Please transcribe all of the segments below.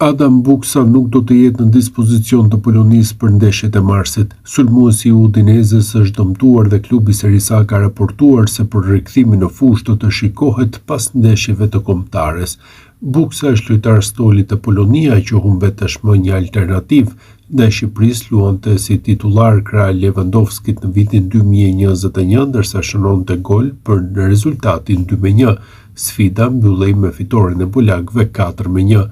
Adam Buksa nuk do të jetë në dispozicion të Polonisë për ndeshjet e marsit. Sulmuesi i Udinezës është dëmtuar dhe klubi Serie A ka raportuar se për rikthimin në fushë do të shikohet pas ndeshjeve të kombëtares. Buksa është lojtar stoli të Polonia që humbet tashmë një alternativë ndaj Shqipërisë, luante si titullar krah Lewandowskit në vitin 2021 ndërsa shënonte gol për rezultatin 2-1. Sfida mbyllej me fitoren e polakëve 4-1.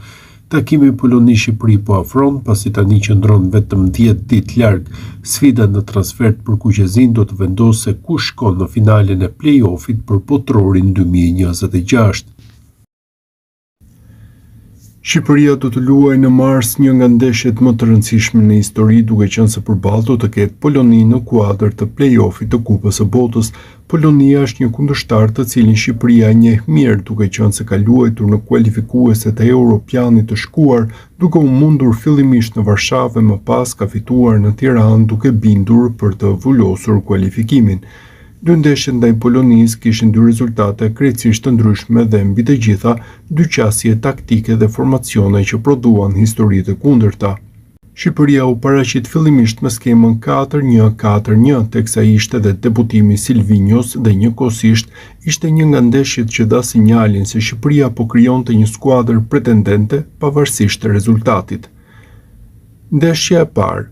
Takimi Poloni-Shqipëri po afron, pasi tani qëndron vetëm 10 ditë larg. Sfida në transfert për kuqezin do të vendosë kush shkon në finalen e play-offit për botrorin 2026. Shqipëria do të luajë në mars një nga ndeshjet më të rëndësishme në histori, duke qenë se përballë do të ketë Poloni në kuadër të play-offit të Kupës së Botës. Polonia është një kundërshtar të cilin Shqipëria e njeh mirë, duke qenë se ka luajtur në kualifikueset e Europianit të shkuar, duke u mundur fillimisht në Varshavë, më pas ka fituar në Tiranë duke bindur për të vulosur kualifikimin. Dy ndeshjet ndaj Polonisë kishin dy rezultate krejtësisht të ndryshme dhe mbi të gjitha dy qasje taktike dhe formacione që prodhuan histori të kundërta. Shqipëria u paraqit fillimisht me skemën 4-1-4-1, teksa ishte dhe debutimi Silvinjos dhe njëkohësisht ishte një nga ndeshjet që dha sinjalin se Shqipëria po krijonte një skuadër pretendente pavarësisht të rezultatit. Ndeshja e parë.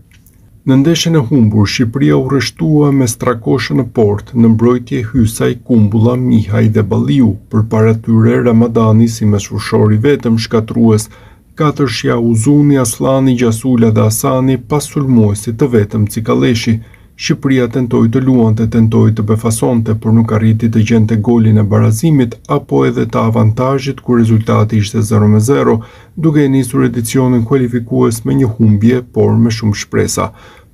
Në ndeshjen e humbur, Shqipëria u rreshtua me Strakoshën në portë, në mbrojtje Hysaj, Kumbulla, Mihaj dhe Balliu, përpara tyre Ramadani si mesfushori vetëm shkatrues, katërshja Uzuni, Aslani, Gjasula dhe Asani pas sulmuesit të vetëm Cikaleshi. Shqipëria tentoi të luante, tentoi të befasonte, por nuk arriti të gjente golin e barazimit apo edhe të avantazhit kur rezultati ishte 0-0, duke nisur edicionin kualifikues me një humbje, por me shumë shpresa.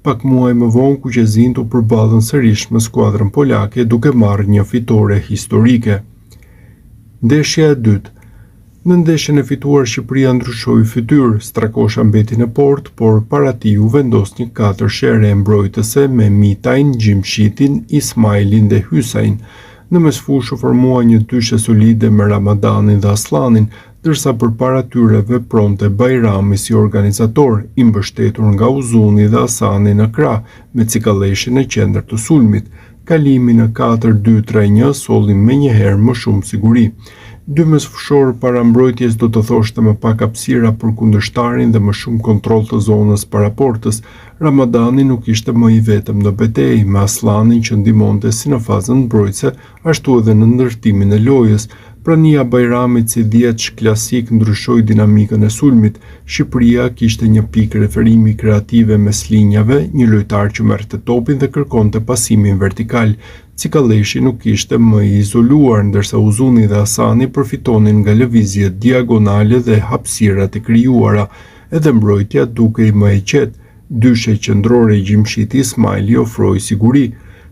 Pak muaj më vonë kuqezin u përballën sërish me skuadrën polake duke marrë një fitore historike. Ndeshja e dytë. Në ndeshjen e fituar Shqipëria ndryshoi fytyrë, Strakosha mbeti në portë, por para tij u vendos një katërshere mbrojtëse me Mitajn, Gjimshitin, Ismailin dhe Hysajin. Në mesfushë u formua një dyshe solide me Ramadanin dhe Aslanin, ndërsa përpara tyre vepronte Bajrami si organizator, i mbështetur nga Uzuni dhe Asani në krah, me Cikaleshin në qendër të sulmit. Kalimi në 4-2-3-1 solli menjëherë më shumë siguri. Dy mesfushorë para mbrojtjes do të thoshte më pak hapësira për kundërshtarin dhe më shumë kontroll të zonës para portës. Ramadani nuk ishte më i vetëm në betejë, me Aslanin që ndihmonte si në fazën mbrojtëse, ashtu edhe në ndërtimin e lojës. Prania Bajramit si dhjetësh klasik ndryshoi dinamikën e sulmit. Shqipëria kishte një pikë referimi kreative mes linjave, një lojtar që merrte topin dhe kërkonte pasimin vertikal. Cikaleshi nuk ishte më i izoluar, ndërsa Uzuni dhe Asani përfitonin nga lëvizjet diagonale dhe hapësirat e krijuara, edhe mbrojtja dukej më e qetë. Dyshe qendrore i Gjimshiti Ismaili ofroi siguri.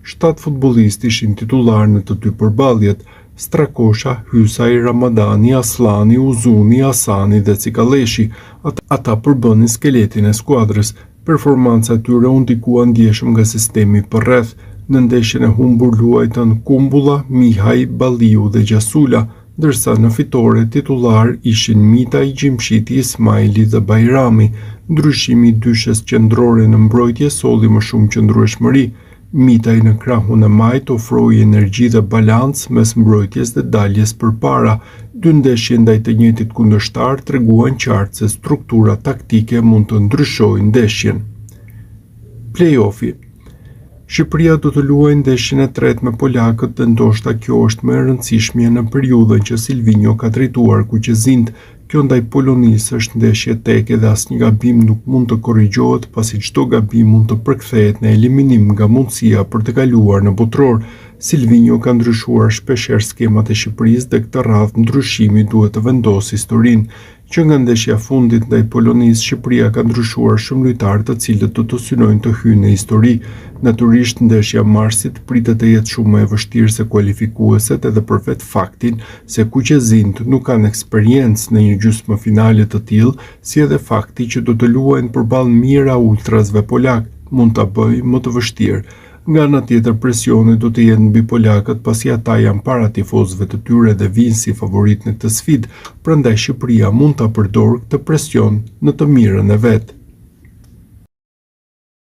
7 futbollistë ishin titullar në të dy përballjet. Strakosha, Hysaj, Ramadani, Aslani, Uzuni, Asani dhe Cikaleshi, ata përbënin skeletin e skuadrës. Performanca e tyre u ndikua ndjeshëm nga sistemi përreth. Në ndeshjen e humbur luajtën Kumbulla, Mihaj, Balliu dhe Gjasula, ndërsa në fitore titullar ishin Mitaj, Gjimshiti, Ismaili dhe Bajrami. Ndryshimi i dyshes qendrore në mbrojtje solli më shumë qëndrueshmëri. Mitaj në krahun e majt ofroi energji dhe balans mes mbrojtjes dhe daljes përpara. Dy ndeshje ndaj të njëjtit kundërshtar treguan qartë se struktura taktike mund të ndryshojë ndeshjen. Play-offi. Shqipëria do të luajë ndeshjen e tretë me polakët dhe ndoshta kjo është më e rëndësishmja në periudhën që Silvinjo ka drejtuar kuqezinë. Kjo ndaj Polonisë është ndeshje teke dhe asnjë gabim nuk mund të korrigjohet, pasi çdo gabim mund të përkthehet në eliminim nga mundësia për të kaluar në botror. Silvinjo ka ndryshuar shpeshherë skemat e Shqipërisë dhe këtë radhë ndryshimi duhet të vendosë historinë. Që nga ndeshja fundit ndaj Polonisë, Shqipëria ka ndryshuar shumë lojtarë të cilët do të synojnë të hyjnë në histori. Natyrisht ndeshja marsit pritet të jetë shumë më e vështirë se kualifikueset edhe për vetë faktin se kuqezint nuk kanë eksperiencë në një gjysmëfinale të tillë, si edhe fakti që do të luajnë përballë mira ultrasve polak mund ta bëjë më të vështirë. Nga ana tjetër, presioni do të jetë mbi polakët pasi ata janë para tifozëve të tyre dhe vinë si favorit në këtë sfidë, prandaj Shqipëria mund ta përdorë këtë presion në të mirën e vet.